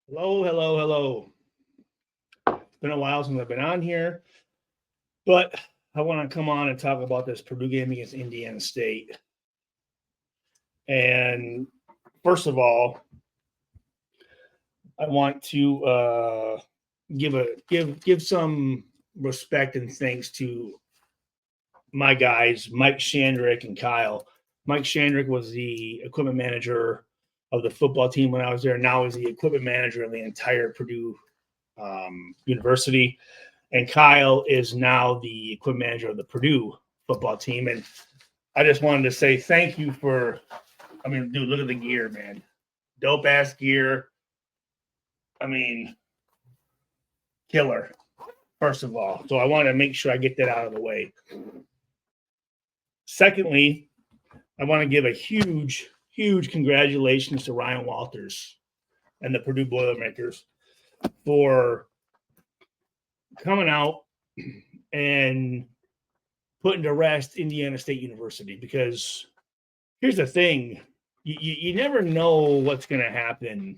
Hello, hello, hello. It's been a while since I've been on here, but I want to come on and talk about this Purdue game against Indiana State. And first of all, I want to give some respect and thanks to my guys, Mike Shandrick and Kyle. Mike Shandrick was the equipment manager of the football team when I was there. Now he's the equipment manager of the entire Purdue University. And Kyle is now the equipment manager of the Purdue football team. And I just wanted to say thank you for, I mean, dude, look at the gear, man. Dope ass gear. I mean, killer, first of all. So I want to make sure I get that out of the way. Secondly, I want to give a huge, huge congratulations to Ryan Walters and the Purdue Boilermakers for coming out and putting to rest Indiana State University, because here's the thing, you never know what's going to happen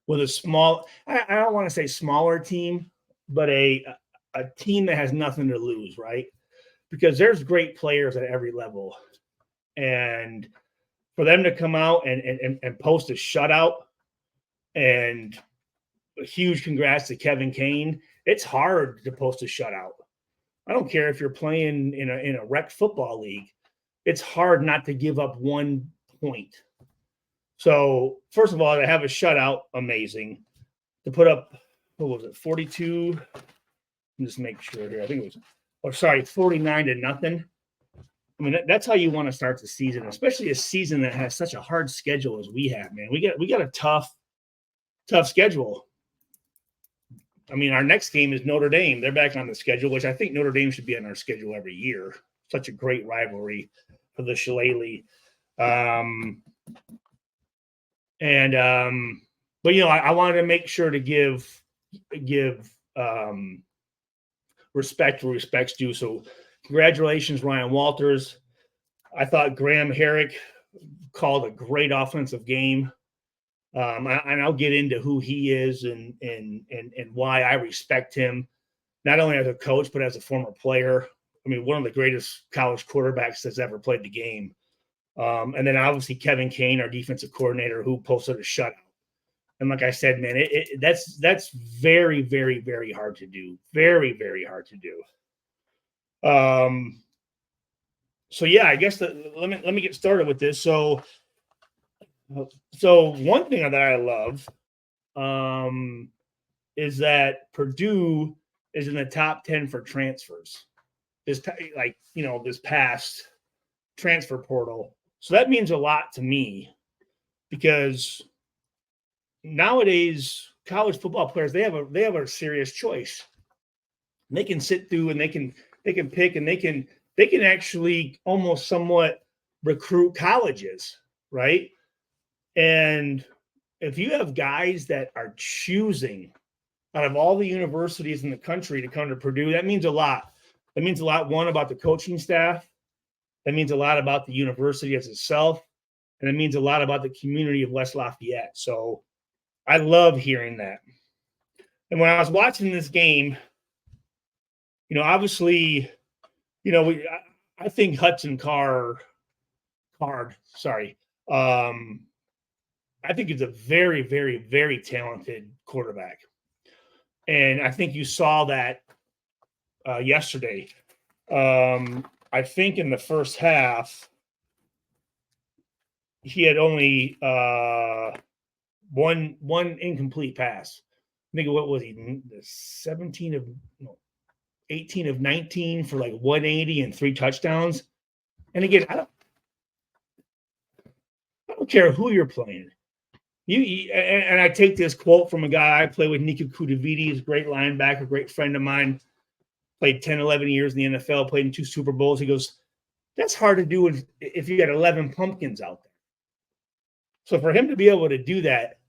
with a small, I don't want to say smaller team, but a team that has nothing to lose, right? Because there's great players at every level. And for them to come out and post a shutout, and a huge congrats to Kevin Kane. It's hard to post a shutout. I don't care if you're playing in a rec football league. It's hard not to give up 1 point. So first of all, to have a shutout, amazing. To put up, what was it, 42? Just make sure here. I think it was, 49-0. I mean, that's how you want to start the season, especially a season that has such a hard schedule as we have, man. We got a tough schedule. I mean, our next game is Notre Dame. They're back on the schedule, which I think Notre Dame should be on our schedule every year. Such a great rivalry for the Shillelagh. But I wanted to make sure to give respect where respect's due. So congratulations, Ryan Walters. I thought Graham Herrick called a great offensive game. And I'll get into who he is and why I respect him, not only as a coach, but as a former player. I mean, one of the greatest college quarterbacks that's ever played the game. And then obviously Kevin Kane, our defensive coordinator, who posted a shutout. And like I said, man, that's very, very, very hard to do. Very, very hard to do. So yeah, I guess let me get started with this. So one thing that I love is that Purdue is in the top 10 for transfers. This past transfer portal. So that means a lot to me, because nowadays college football players, they have a serious choice. They can sit through and they can pick, and they can actually almost somewhat recruit colleges, right? And if you have guys that are choosing out of all the universities in the country to come to Purdue, that means a lot. That means a lot, one, about the coaching staff. That means a lot about the university as itself. And it means a lot about the community of West Lafayette. So I love hearing that. And when I was watching this game, obviously, I think Hudson Card, sorry. I think he's a very, very, very talented quarterback. And I think you saw that yesterday. I think in the first half, he had only one incomplete pass. I think what was he? 18 of 19 for like 180 and 3 touchdowns. And again, I don't care who you're playing. And I take this quote from a guy I play with, Nico Kudavidi. He's a great linebacker, great friend of mine. Played 10, 11 years in the NFL, played in 2 Super Bowls. He goes, that's hard to do if you got 11 pumpkins out there. So for him to be able to do that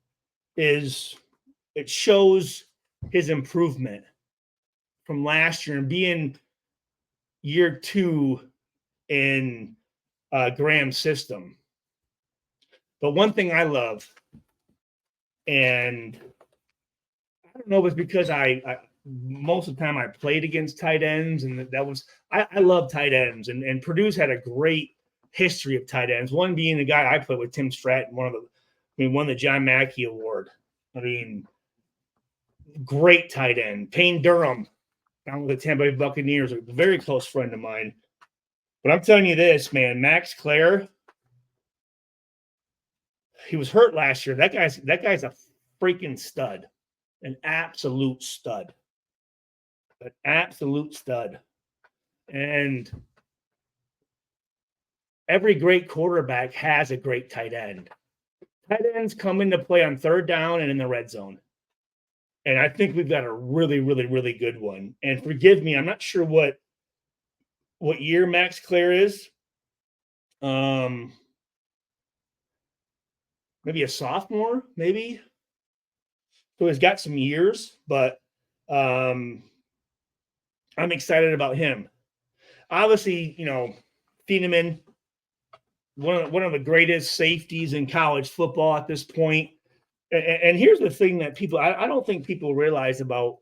it shows his improvement from last year and being year 2 in Graham's system. But one thing I love And I don't know if it's because I most of the time I played against tight ends, and that was I love tight ends, and Purdue's had a great history of tight ends. One being the guy I played with, Tim Stratton, won the John Mackey Award. I mean, great tight end. Payne Durham, down with the Tampa Bay Buccaneers, a very close friend of mine. But I'm telling you this, man, Max Clare, he was hurt last year. That guy's a freaking stud, an absolute stud. An absolute stud. And every great quarterback has a great tight end. Tight ends come into play on third down and in the red zone. And I think we've got a really, really, really good one. And forgive me, I'm not sure what year Max Clare is. Maybe a sophomore, maybe. So he's got some years, but I'm excited about him. Obviously, Thieneman, one of the greatest safeties in college football at this point. And here's the thing that I don't think people realize about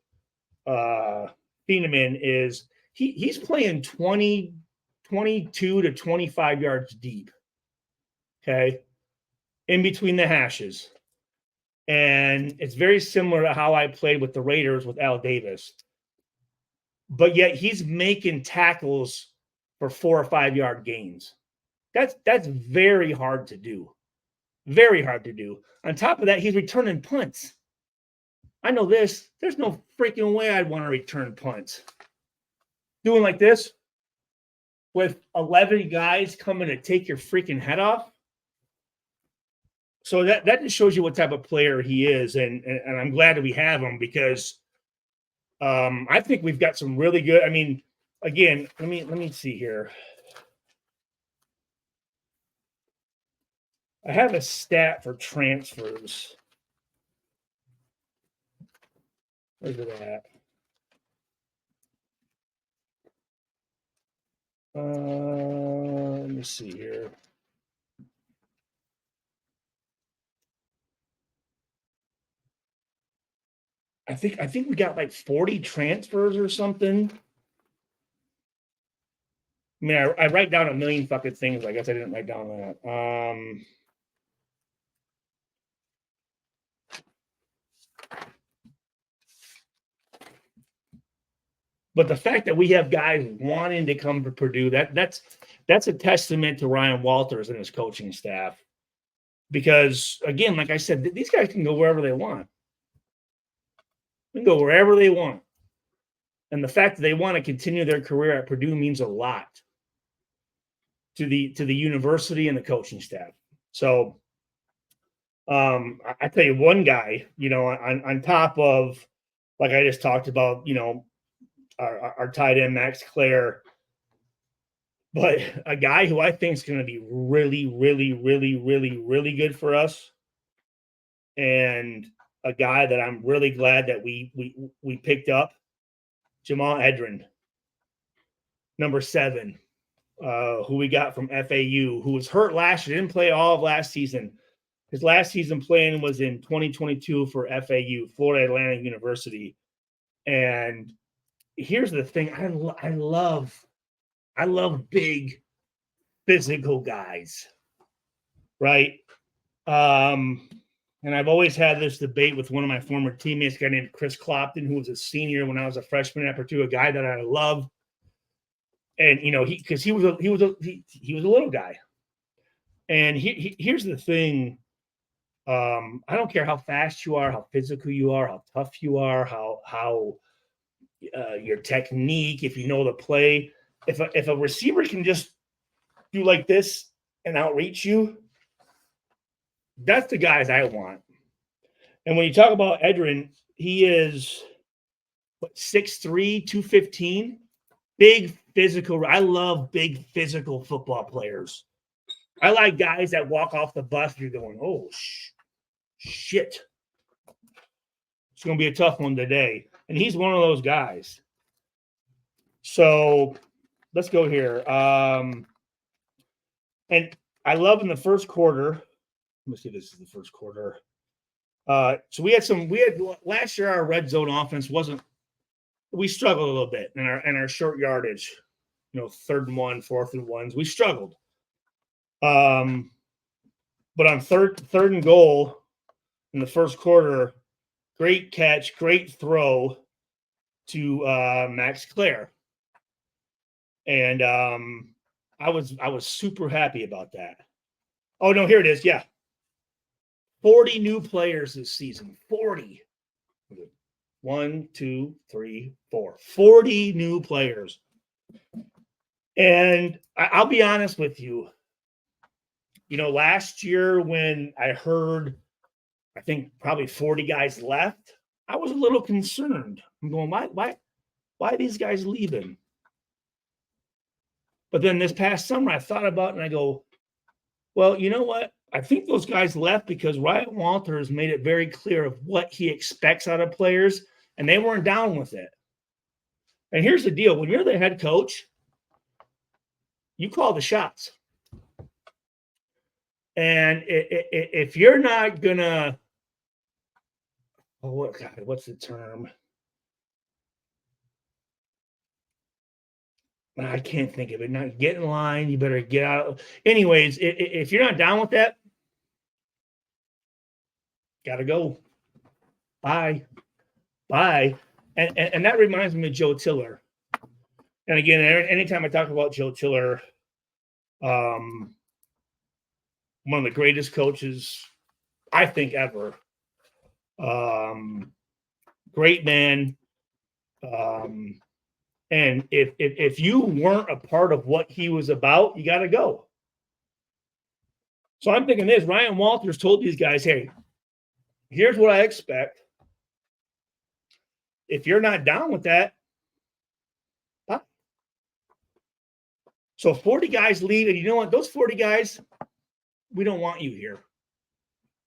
Thieneman is he's playing 22 to 25 yards deep. Okay. In between the hashes. And it's very similar to how I played with the Raiders with Al Davis. But yet he's making tackles for 4 or 5 yard gains. That's very hard to do. Very hard to do. On top of that, he's returning punts. I know this. There's no freaking way I'd want to return punts. Doing like this with 11 guys coming to take your freaking head off. So that just shows you what type of player he is, and I'm glad that we have him because I think we've got some really good. I mean, again, let me see here. I have a stat for transfers. Where's it at? Let me see here. I think we got like 40 transfers or something. I mean, I write down a million fucking things. I guess I didn't write down that. But the fact that we have guys wanting to come to Purdue, that's a testament to Ryan Walters and his coaching staff. Because, again, like I said, these guys can go wherever they want. They can go wherever they want. And the fact that they want to continue their career at Purdue means a lot to the university and the coaching staff. So I tell you, one guy, on top of, like I just talked about, our tight end, Max Clare, but a guy who I think is going to be really, really, really, really, really good for us, and a guy that I'm really glad that we picked up, Jamal Edrin, number 7, who we got from FAU, who was hurt last year, didn't play all of last season. His last season playing was in 2022 for FAU, Florida Atlantic University. And here's the thing. I love big physical guys, right? And I've always had this debate with one of my former teammates, a guy named Chris Clopton, who was a senior when I was a freshman at Purdue, a guy that I love. And he was a little guy. And here's the thing. I don't care how fast you are, how physical you are, how tough you are, how your technique, if you know the play. If a receiver can just do like this and outreach you, that's the guys I want. And when you talk about Edrin, he is 6'3", 215, big physical. I love big physical football players. I like guys that walk off the bus. You're going, oh, shit. It's going to be a tough one today. And he's one of those guys. So let's go here. And I love in the first quarter. Let me see if this is the first quarter. So we had last year, our red zone offense we struggled a little bit in our short yardage, 3rd and 1, 4th and 1s. We struggled. But on third and goal in the first quarter, great catch, great throw to Max Clare. And I was super happy about that. Oh, no, here it is. Yeah. 40 new players this season. 40. 1, 2, 3, 4. 40 new players. And I'll be honest with you. Last year when I heard, I think probably 40 guys left, I was a little concerned. I'm going, why are these guys leaving? But then this past summer, I thought about it and I go, well, you know what? I think those guys left because Ryan Walters made it very clear of what he expects out of players, and they weren't down with it. And here's the deal. When you're the head coach, you call the shots. And if you're not going to, what's the term? I can't think of it. Not get in line. You better get out. Anyways, if you're not down with that, gotta go. Bye. And that reminds me of Joe Tiller. And again, anytime I talk about Joe Tiller, one of the greatest coaches I think ever. Great man. And if you weren't a part of what he was about, you got to go. So I'm thinking this. Ryan Walters told these guys, hey, here's what I expect. If you're not down with that, bye. So 40 guys leave, and you know what? Those 40 guys, we don't want you here.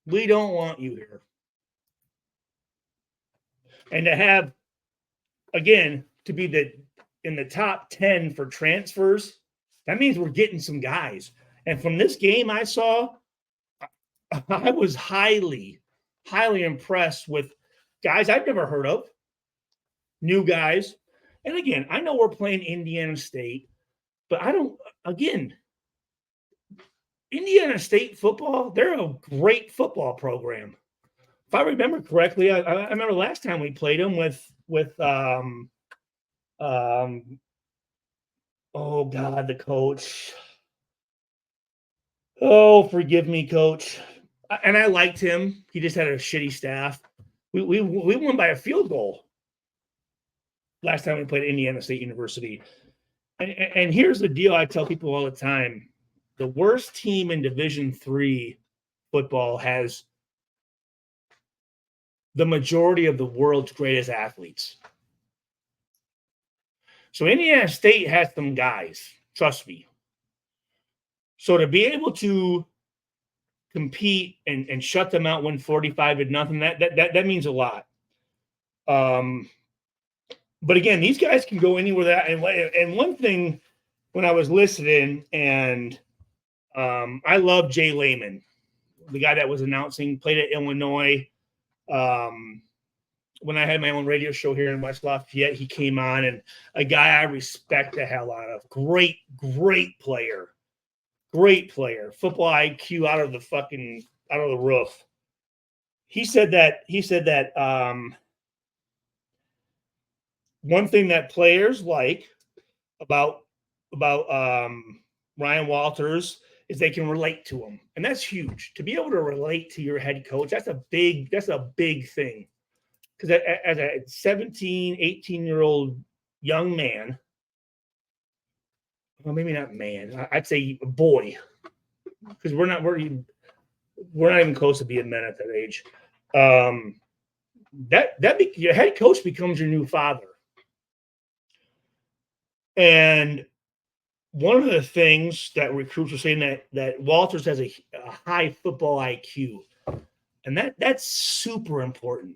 We don't want you here. And to have, again, to be in the top 10 for transfers, that means we're getting some guys. And from this game I saw, I was highly, highly impressed with guys I've never heard of, new guys. And again, I know we're playing Indiana State, but Indiana State football, they're a great football program. If I remember correctly, I remember last time we played them with oh God, the coach. Oh, forgive me, coach. And I liked him. He just had a shitty staff. We won by a field goal last time we played Indiana State University. And here's the deal I tell people all the time. The worst team in Division III football has the majority of the world's greatest athletes. So Indiana State has some guys, trust me. So to be able to compete and shut them out, win 45-0, that means a lot. But again, these guys can go anywhere. And one thing, when I was listening, and I love Jay Lehman, the guy that was announcing, played at Illinois. When I had my own radio show here in West Lafayette, he came on, and a guy I respect the hell out of. Great player. Great player. Football IQ out of the roof. He said that one thing that players like about Ryan Walters is they can relate to him. And that's huge. To be able to relate to your head coach, that's a big thing. Because as a 17, 18-year-old young man, well, maybe not man, I'd say boy, because we're not even close to being men at that age. Your head coach becomes your new father. And one of the things that recruits are saying that Walters has a high football IQ, and that's super important.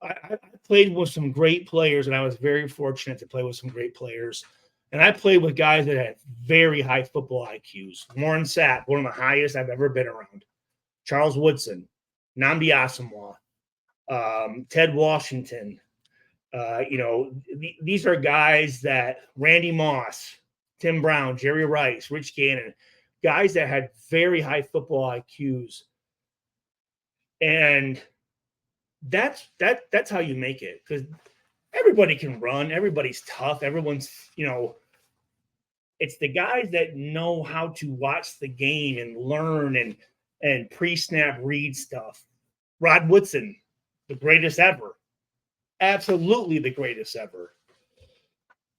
I played with some great players, and I was very fortunate to play with some great players. And I played with guys that had very high football IQs. Warren Sapp, one of the highest I've ever been around. Charles Woodson, Nnamdi Asomugha, Ted Washington. These are guys that Randy Moss, Tim Brown, Jerry Rice, Rich Gannon, guys that had very high football IQs. And that's how you make it, because everybody can run, everybody's tough, everyone's, it's the guys that know how to watch the game and learn and pre-snap read stuff. Rod Woodson, the greatest ever. Absolutely the greatest ever.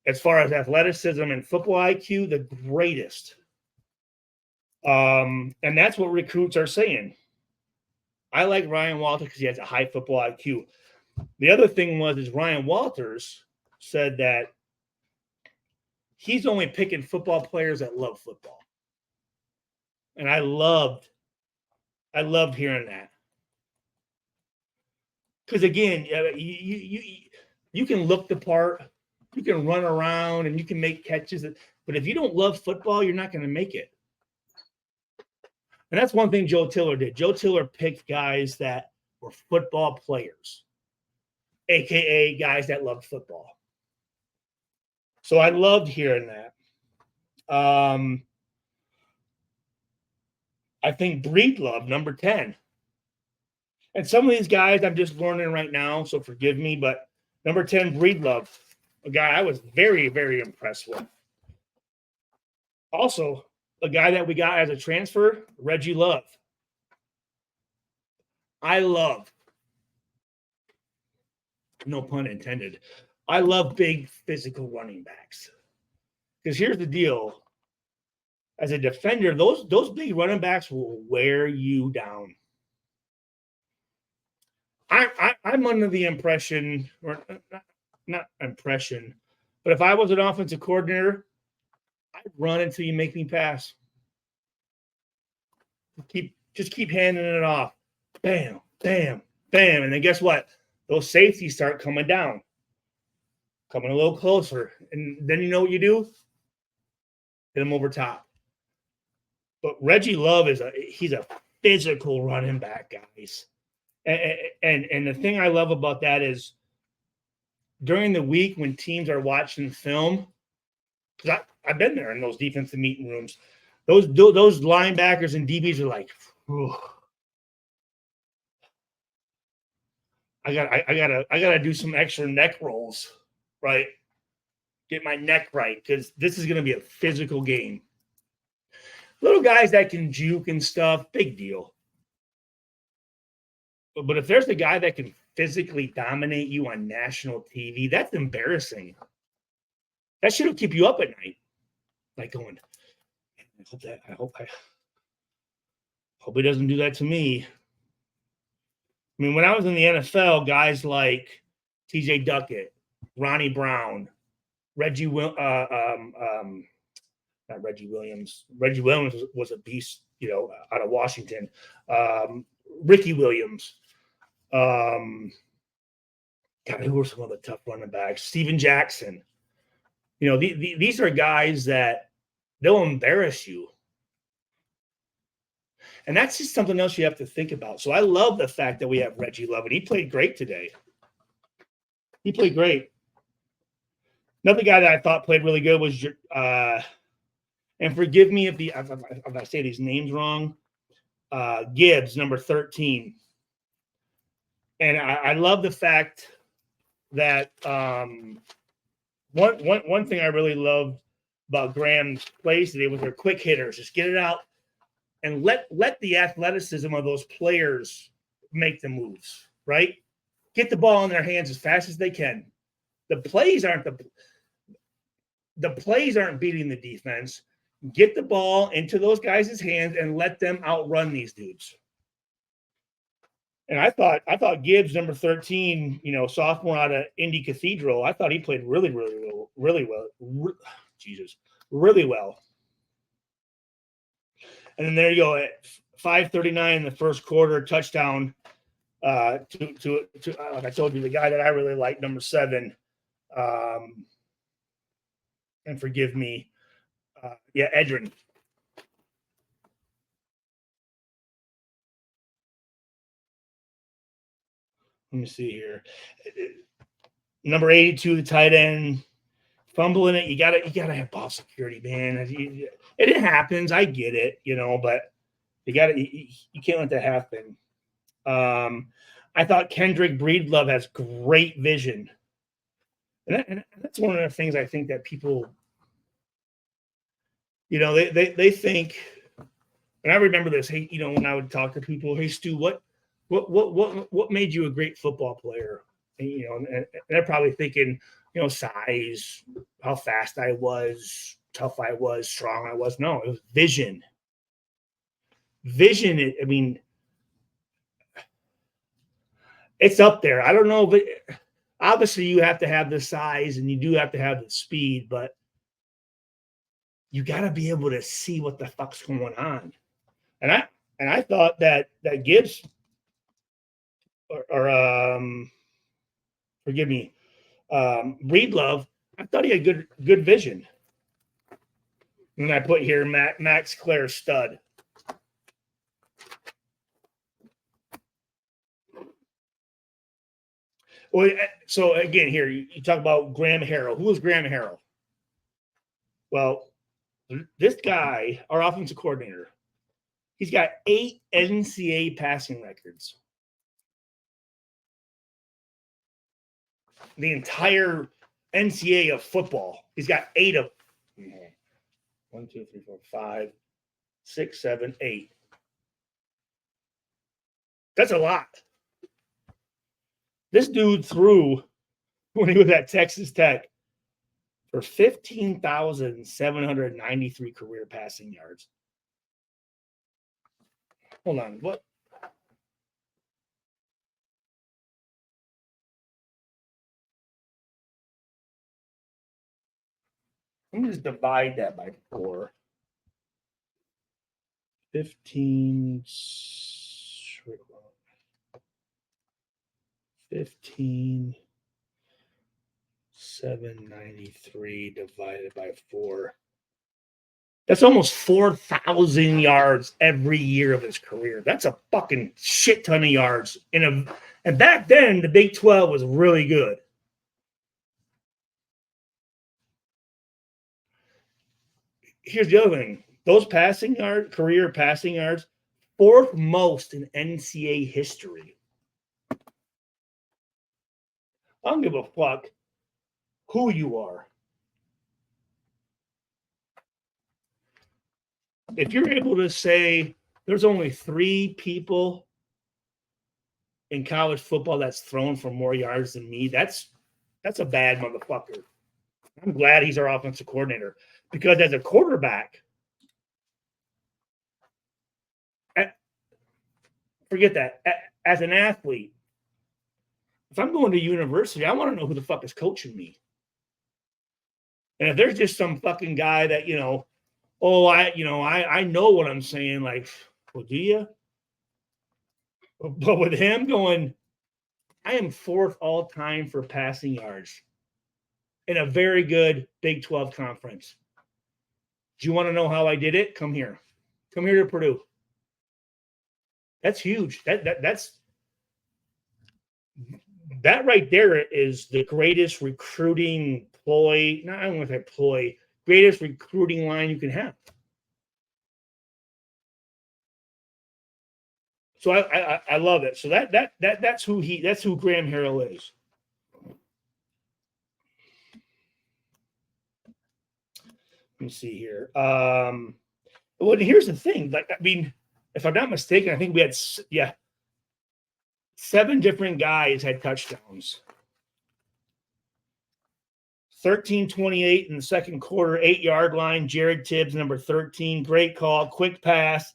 As far as athleticism and football IQ, the greatest. And that's what recruits are saying. I like Ryan Walters because he has a high football IQ. The other thing is Ryan Walters said that he's only picking football players that love football. And I loved hearing that. Because again, you can look the part, you can run around, and you can make catches. But if you don't love football, you're not going to make it. And that's one thing Joe Tiller did. Joe Tiller picked guys that were football players, a.k.a. guys that loved football. So I loved hearing that. I think Breedlove, number 10. And some of these guys I'm just learning right now, so forgive me, but number 10, Breedlove, a guy I was very, very impressed with. Also, a guy that we got as a transfer, Reggie Love. I love, no pun intended, I love big physical running backs. Because here's the deal. As a defender, those big running backs will wear you down. I'm under the impression, or not impression, but if I was an offensive coordinator, I'd run until you make me pass. Just keep handing it off. Bam, bam, bam. And then guess what? Those safeties start coming down, coming a little closer. And then you know what you do? Hit them over top. But Reggie Love he's a physical running back, guys. And the thing I love about that is during the week when teams are watching film, because I've been there in those defensive meeting rooms, those linebackers and DBs are like, I gotta do some extra neck rolls, right? Get my neck right, because this is gonna be a physical game. Little guys that can juke and stuff, big deal. But if there's a guy that can physically dominate you on national TV, that's embarrassing. That should keep you up at night. Like going, I hope he doesn't do that to me. I mean, when I was in the NFL, guys like T.J. Duckett, Ronnie Brown, not Reggie Williams. Reggie Williams was a beast, out of Washington. Ricky Williams. God, who were some of the tough running backs? Steven Jackson. These are guys that they'll embarrass you. And that's just something else you have to think about. So I love the fact that we have Reggie Love, and he played great today. He played great. Another guy that I thought played really good was, and forgive me if I say these names wrong, Gibbs, number 13. And I love the fact that one thing I really loved about Graham's plays today was their quick hitters. Just get it out and let the athleticism of those players make the moves, right? Get the ball in their hands as fast as they can. The plays aren't beating the defense. Get the ball into those guys' hands and let them outrun these dudes. And I thought Gibbs, number 13, sophomore out of Indy Cathedral, I thought he played really, really well, really well. Really well. And then there you go at 5:39 in the first quarter, touchdown to like I told you, the guy that I really like, number 7. And forgive me, Edrin. Let me see here. Number 82, the tight end, fumbling it. You gotta have ball security, man. It happens. I get it, but you can't let that happen. I thought Kendrick Breedlove has great vision. And that's one of the things I think that people, they think, and I remember this, hey, when I would talk to people, hey, Stu, what made you a great football player? And they're probably thinking, size, how fast I was, tough I was, strong I was. No, it was vision. Vision, I mean, it's up there. I don't know, but obviously you have to have the size and you do have to have the speed, but you got to be able to see what the fuck's going on. And I thought that Gibbs or forgive me, Breedlove, I thought he had good vision. And I put here Max Clare stud. Well, so again, here you talk about Graham Harrell. Who was Graham Harrell? Well, this guy, our offensive coordinator, he's got 8 NCAA passing records. The entire NCAA of football, he's got 8 of them. 1, 2, 3, 4, 5, 6, 7, 8. That's a lot. This dude threw when he was at Texas Tech for 15,793 career passing yards. Hold on. What? Let me just divide that by 4. 15, 793 divided by 4. That's almost 4,000 yards every year of his career. That's a fucking shit ton of yards. And back then, the Big 12 was really good. Here's the other thing. Those career passing yards, 4th most in NCAA history. I don't give a fuck who you are. If you're able to say there's only 3 people in college football that's thrown for more yards than me, that's a bad motherfucker. I'm glad he's our offensive coordinator because as a quarterback, forget that. As an athlete, if I'm going to university, I want to know who the fuck is coaching me. And if there's just some fucking guy that, I know what I'm saying, like, well, do you? But with him going, I am 4th all time for passing yards in a very good Big 12 conference. Do you want to know how I did it? Come here. Come here to Purdue. That's huge. That's that right there is the greatest recruiting ploy. Not I don't want to say ploy. Greatest recruiting line you can have. So I love it. So that's who Graham Harrell is. Let me see here. Well, here's the thing. Like, I mean, if I'm not mistaken, I think we had 7 different guys had touchdowns. 13:28 in the second quarter, 8-yard line. Jared Tibbs, number 13. Great call, quick pass.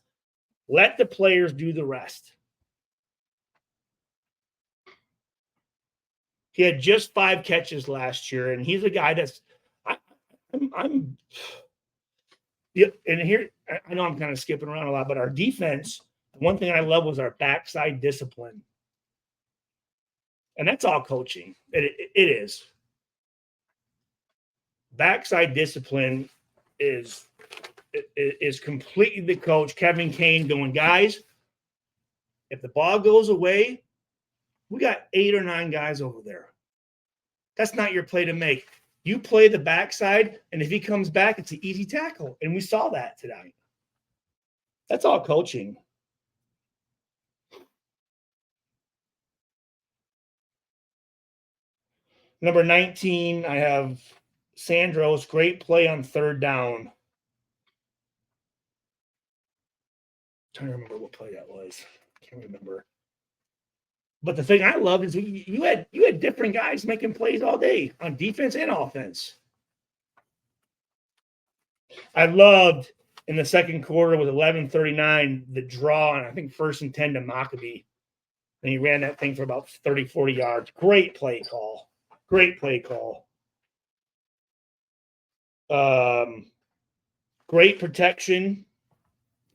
Let the players do the rest. He had just 5 catches last year, and he's a guy that's I'm yeah, and here I know I'm kind of skipping around a lot, but our defense, one thing I love was our backside discipline. And that's all coaching. It is. Backside discipline is completely the coach, Kevin Kane, going, guys, if the ball goes away, We got 8 or 9 guys over there. That's not your play to make. You play the backside, and if he comes back, it's an easy tackle. And we saw that tonight. That's all coaching. Number 19, I have Sandro's great play on third down. I'm trying to remember what play that was. Can't remember. But the thing I love is you had different guys making plays all day on defense and offense. I loved in the second quarter with 11:39 the draw on, I think, 1st and 10 to Maccabee. And he ran that thing for about 30, 40 yards. Great play call. Great play call. Great protection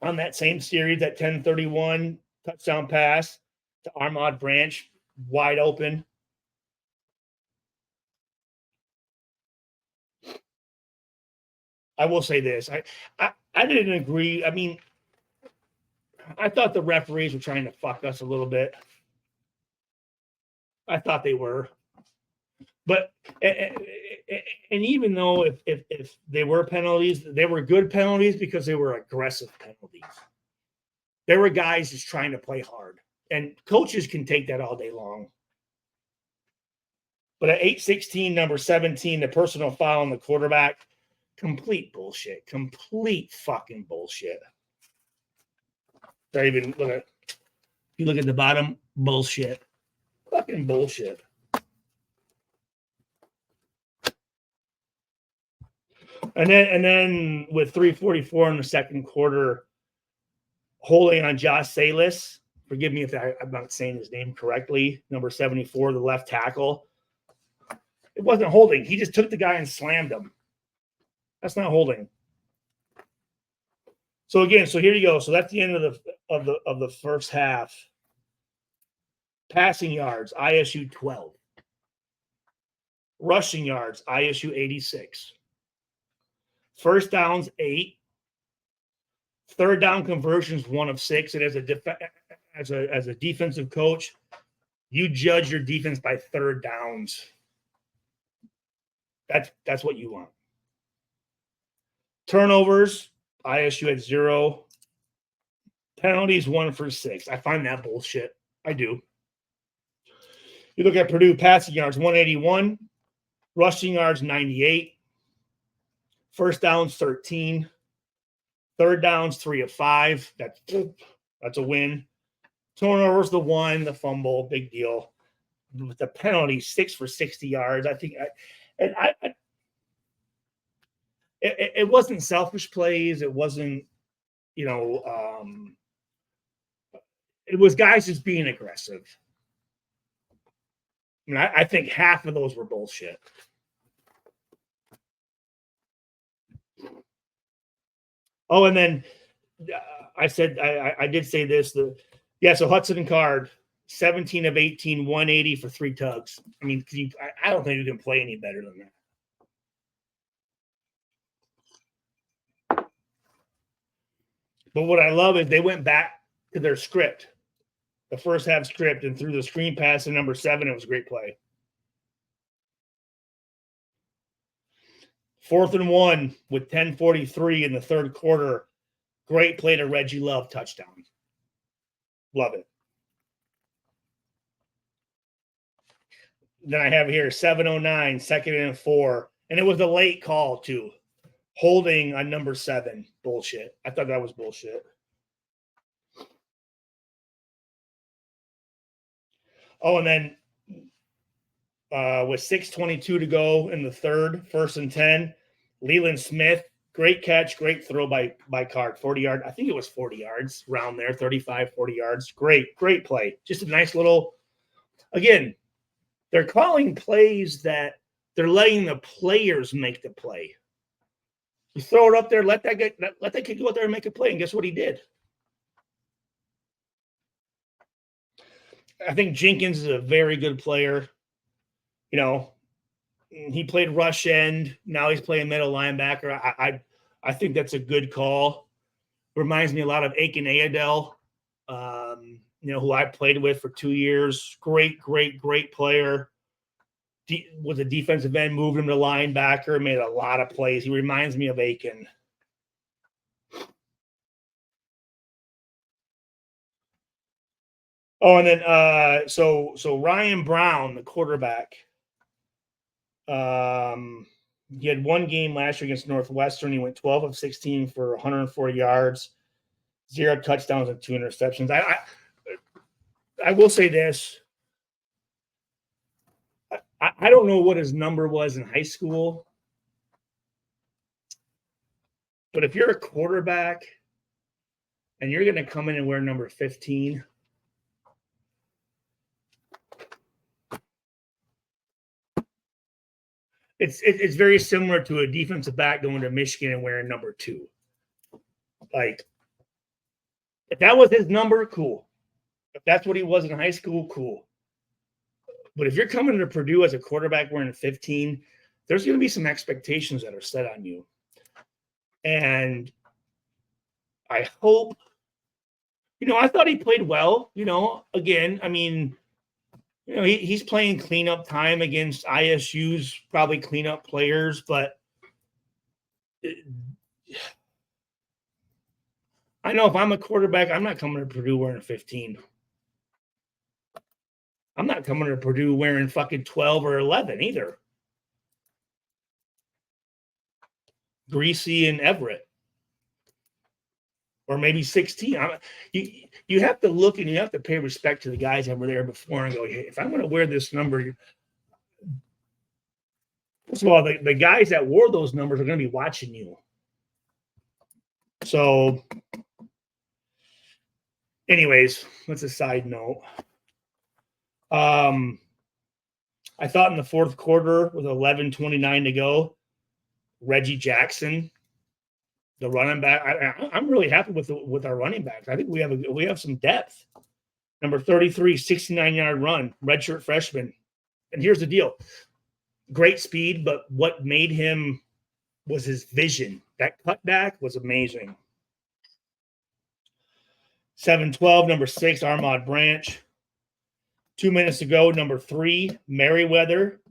on that same series, that 10:31 touchdown pass to Armand Branch, wide open. I will say this. I didn't agree. I mean, I thought the referees were trying to fuck us a little bit. I thought they were. But and even though if they were penalties, they were good penalties because they were aggressive penalties. There were guys just trying to play hard. And coaches can take that all day long. But at 8:16, number 17, the personal foul on the quarterback, complete bullshit. Complete fucking bullshit. Don't even look at. If you look at the bottom, bullshit. Fucking bullshit. And then with 3:44 in the second quarter, holding on Josh Salas. Forgive me if I'm not saying his name correctly. Number 74, the left tackle. It wasn't holding. He just took the guy and slammed him. That's not holding. So again, here you go. So that's the end of the first half. Passing yards, ISU 12. Rushing yards, ISU 86. First downs, 8. Third down conversions, 1 of 6. And as a defensive coach, you judge your defense by third downs. That's what you want. Turnovers, ISU had 0. Penalties, 1 for 6. I find that bullshit. I do. You look at Purdue passing yards, 181. Rushing yards, 98. First downs, 13. Third downs, 3 of 5. That's a win. Turnovers, the 1, the fumble, big deal. With the penalty, 6 for 60 yards. I think it wasn't selfish plays. It wasn't, it was guys just being aggressive. I mean, I think half of those were bullshit. Oh, and then I said I did say this. So Hudson and Card, 17 of 18, 180 for 3 tugs. I mean, I don't think you can play any better than that. But what I love is they went back to their script, the first half script, and threw the screen pass to number 7. It was a great play. 4th and 1 with 10:43 in the third quarter. Great play to Reggie Love, touchdown. Love it. Then I have here 7:09, 2nd and 4. And it was a late call, too. Holding on number 7. Bullshit. I thought that was bullshit. Oh, and then with 6:22 to go in the third, 1st and 10, Leland Smith, great catch, great throw by Card, 40 yards. I think it was 40 yards around there, 35, 40 yards. Great play. Just a nice little, again, they're calling plays that they're letting the players make the play. You throw it up there, let that kid go out there and make a play, and guess what he did? I think Jenkins is a very good player. He played rush end. Now he's playing middle linebacker. I think that's a good call. Reminds me a lot of Aiken Ayadel. who I played with for 2 years. Great player. Was a defensive end, moved him to linebacker, made a lot of plays. He reminds me of Aiken. Oh, and then so Ryan Brown, the quarterback. He had one game last year against Northwestern. He went 12 of 16 for 104 yards, 0 touchdowns and 2 interceptions. I will say this. I don't know what his number was in high school, but if you're a quarterback and you're going to come in and wear number 15, it's very similar to a defensive back going to Michigan and wearing number 2. Like, if that was his number, cool. If that's what he was in high school, cool. But if you're coming to Purdue as a quarterback wearing 15, there's going to be some expectations that are set on you. And I hope, I thought he played well, again, I mean, he's playing cleanup time against ISU's probably cleanup players, but I know if I'm a quarterback, I'm not coming to Purdue wearing 15. I'm not coming to Purdue wearing fucking 12 or 11 either. Greasy and Everett. Or maybe 16. You have to look and you have to pay respect to the guys that were there before and go, hey, if I'm going to wear this number, first of all, the guys that wore those numbers are going to be watching you. So, anyways, that's a side note. I thought in the fourth quarter with 11:29 to go, Reggie Jackson, the running back, I'm really happy with our running backs. I think we have some depth. Number 33, 69-yard run, redshirt freshman. And here's the deal. Great speed, but what made him was his vision. That cutback was amazing. 7-12, number 6, Armand Branch. 2 minutes to go, number 3, Merriweather.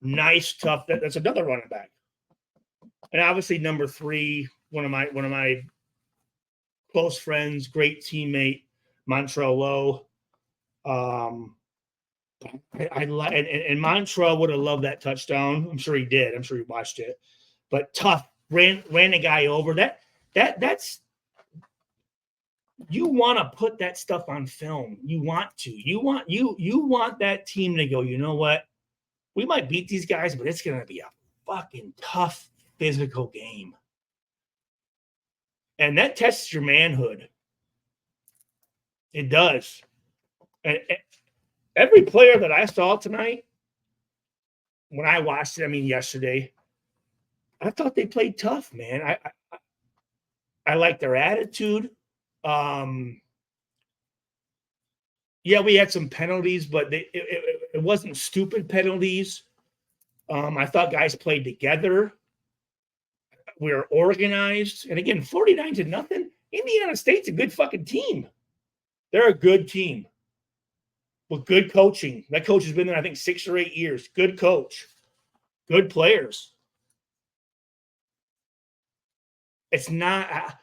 Nice, tough. That's another running back. And obviously, number 3, one of my close friends, great teammate, Montrell Lowe. And Montrell would have loved that touchdown. I'm sure he did. I'm sure he watched it. But tough, ran a guy over. That's you want to put that stuff on film. You want to. You want that team to go, you know what? We might beat these guys, but it's going to be a fucking tough physical game. And that tests your manhood. It does. And every player that I saw tonight, when I watched it, yesterday, I thought they played tough, man. I like their attitude. Yeah, we had some penalties, but it wasn't stupid penalties. I thought guys played together. We were organized. And again, 49-0. Indiana State's a good fucking team. They're a good team with good coaching. That coach has been there, I think, 6 or 8 years. Good coach. Good players. It's not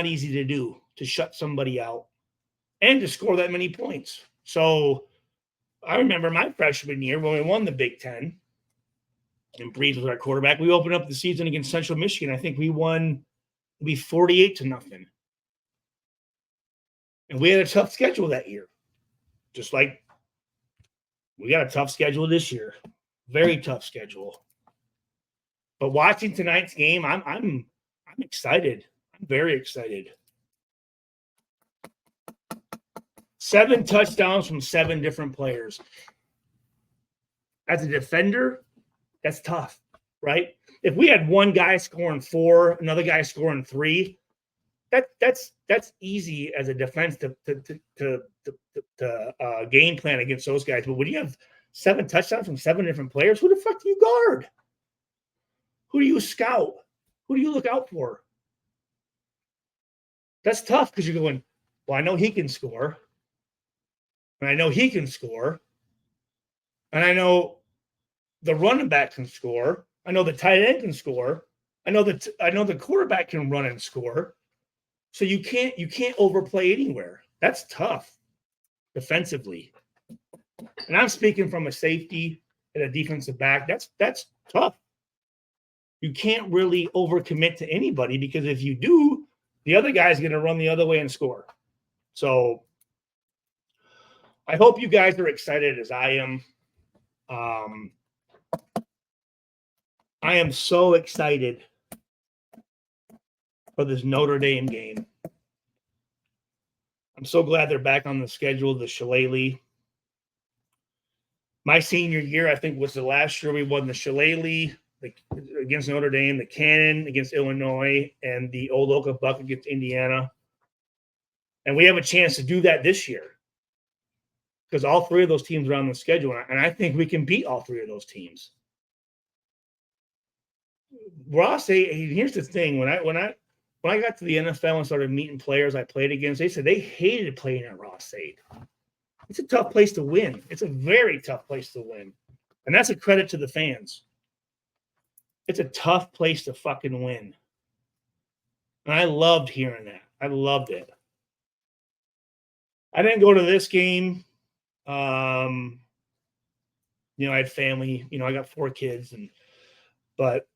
easy to do, to shut somebody out and to score that many points. So I remember my freshman year when we won the Big Ten, and Breeze was our quarterback. We opened up the season against Central Michigan. I think we won 48-0. And we had a tough schedule that year. Just like we got a tough schedule this year. Very tough schedule. But watching tonight's game, I'm excited. I'm very excited. 7 touchdowns from 7 different players. As a defender, that's tough, right? If we had one guy scoring 4, another guy scoring 3, that's easy as a defense to game plan against those guys. But when you have 7 touchdowns from 7 different players, who the fuck do you guard? Who do you scout? Who do you look out for? That's tough because you're going, well, I know he can score. And I know he can score. And I know the running back can score. I know the tight end can score. I know the quarterback can run and score. So you can't overplay anywhere. That's tough defensively. And I'm speaking from a safety and a defensive back. That's tough. You can't really overcommit to anybody because if you do, the other guy's going to run the other way and score. So I hope you guys are excited as I am. I am so excited for this Notre Dame game. I'm so glad they're back on the schedule, the Shillelagh. My senior year, I think, was the last year we won the Shillelagh against Notre Dame, the Cannon against Illinois, and the Old Oka Buck against Indiana. And we have a chance to do that this year because all three of those teams are on the schedule, and I think we can beat all three of those teams. Ross, here's the thing: when I got to the NFL and started meeting players I played against, they said they hated playing at Ross Aid. It's a tough place to win. It's a very tough place to win, and that's a credit to the fans. It's a tough place to fucking win, and I loved hearing that. I loved it. I didn't go to this game. I had family. I got 4 kids, but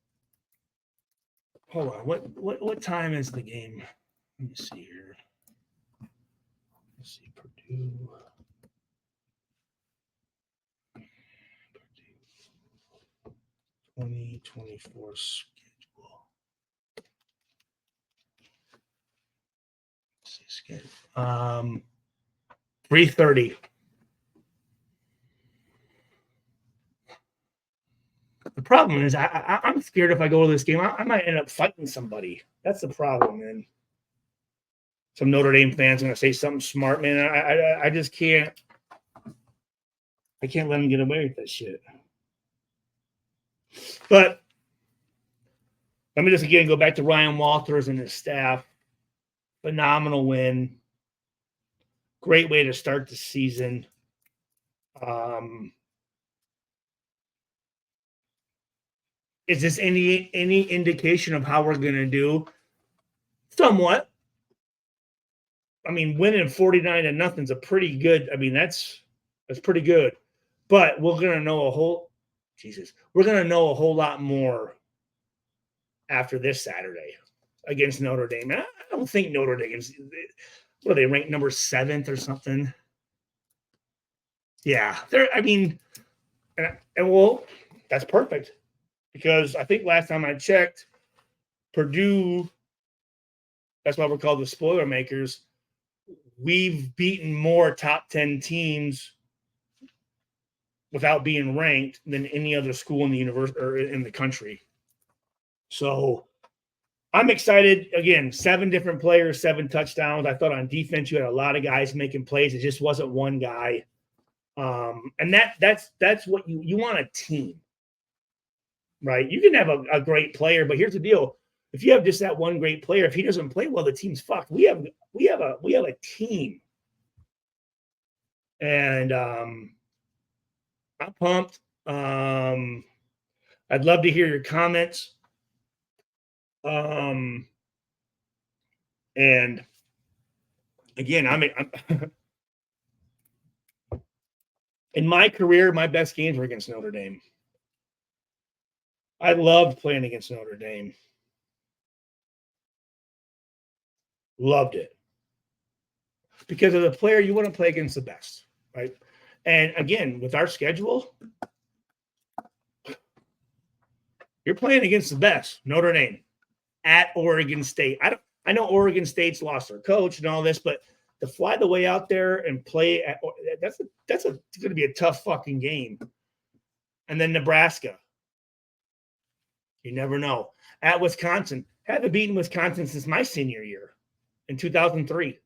hold on. What time is the game? Let me see here. Let's see, Purdue 2024 schedule. Let's see schedule. 3:30. The problem is I'm scared if I go to this game, I might end up fighting somebody. That's the problem, man. Some Notre Dame fans are going to say something smart, man. I just can't. I can't let them get away with that shit. But let me just again go back to Ryan Walters and his staff. Phenomenal win. Great way to start the season. Is this any indication of how we're going to do? Somewhat. I mean, winning 49-0 is a pretty good. I mean, that's pretty good. But we're going to know we're going to know a whole lot more after this Saturday against Notre Dame. I don't think Notre Dame's, what are they, ranked number 7th or something? Yeah. Well, that's perfect. Because I think last time I checked, Purdue, that's why we're called the spoiler makers, we've beaten more top 10 teams without being ranked than any other school in the universe or in the country. So I'm excited. Again, 7 different players, 7 touchdowns. I thought on defense you had a lot of guys making plays. It just wasn't one guy. And that's what you want a team. Right? You can have a great player, but here's the deal. If you have just that one great player, if he doesn't play well, the team's fucked. We have a team. And I'm pumped. I'd love to hear your comments. And again, I'm in my career, my best games were against Notre Dame. I loved playing against Notre Dame. Loved it. Because of the player, you want to play against the best, right? And again, with our schedule, you're playing against the best, Notre Dame, at Oregon State. I know Oregon State's lost their coach and all this, but to fly the way out there and play that's going to be a tough fucking game. And then Nebraska. You never know. At Wisconsin. Haven't beaten Wisconsin since my senior year in 2003.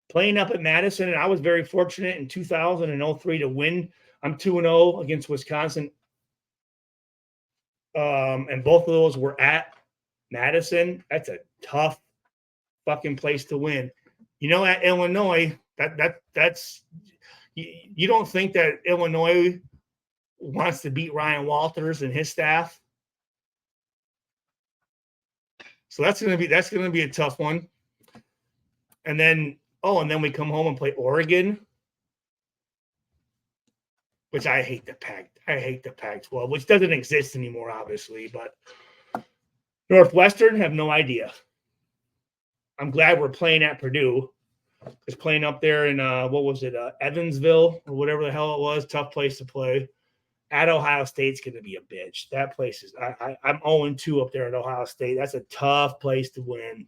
Playing up at Madison, and I was very fortunate in 2003 to win. I'm 2-0 against Wisconsin. And both of those were at Madison. That's a tough fucking place to win. At Illinois, That's you don't think that Illinois wants to beat Ryan Walters and his staff? So that's gonna be a tough one. And then we come home and play Oregon, which I hate the Pac-12, which doesn't exist anymore, obviously. But Northwestern have no idea. I'm glad we're playing at Purdue. It's playing up there in Evansville or whatever the hell it was. Tough place to play. At Ohio State's going to be a bitch. That place is. I'm 0-2 up there at Ohio State. That's a tough place to win.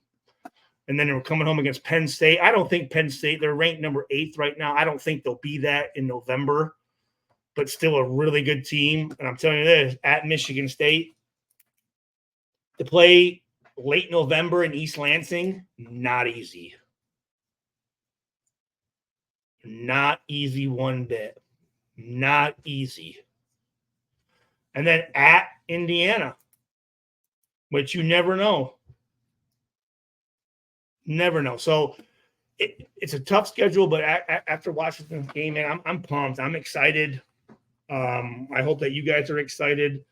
And then we're coming home against Penn State. I don't think Penn State. They're ranked number 8 right now. I don't think they'll be that in November, but still a really good team. And I'm telling you this: at Michigan State, to play late November in East Lansing, not easy. Not easy one bit. Not easy. And then at Indiana, which you never know. Never know. So it's a tough schedule, but after watching this game, man, I'm pumped. I'm excited. I hope that you guys are excited.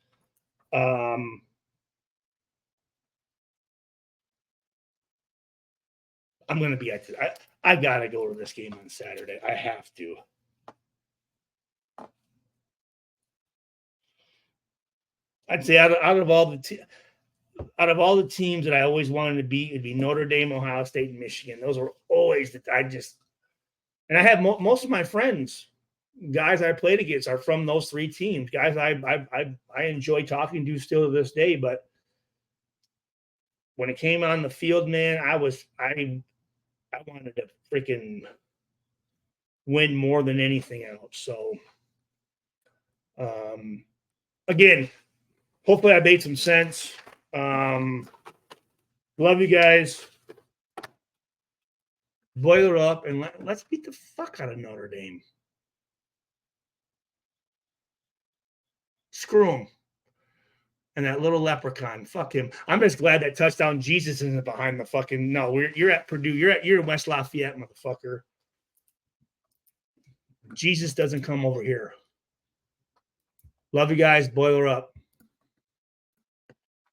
I'm going to be I got to go to this game on Saturday. I have to. I'd say out of all the teams that I always wanted to beat, it'd be Notre Dame, Ohio State, and Michigan. Those were always that and I have most of my friends, guys I played against, are from those 3 teams. Guys I enjoy talking to still to this day. But when it came on the field, man, I wanted to freaking win more than anything else. So, again, hopefully I made some sense. Love you guys. Boiler up and let's beat the fuck out of Notre Dame. Screw him. And that little leprechaun, fuck him. I'm just glad that touchdown Jesus isn't behind the fucking. No, you're at Purdue. You're in West Lafayette, motherfucker. Jesus doesn't come over here. Love you guys. Boiler up.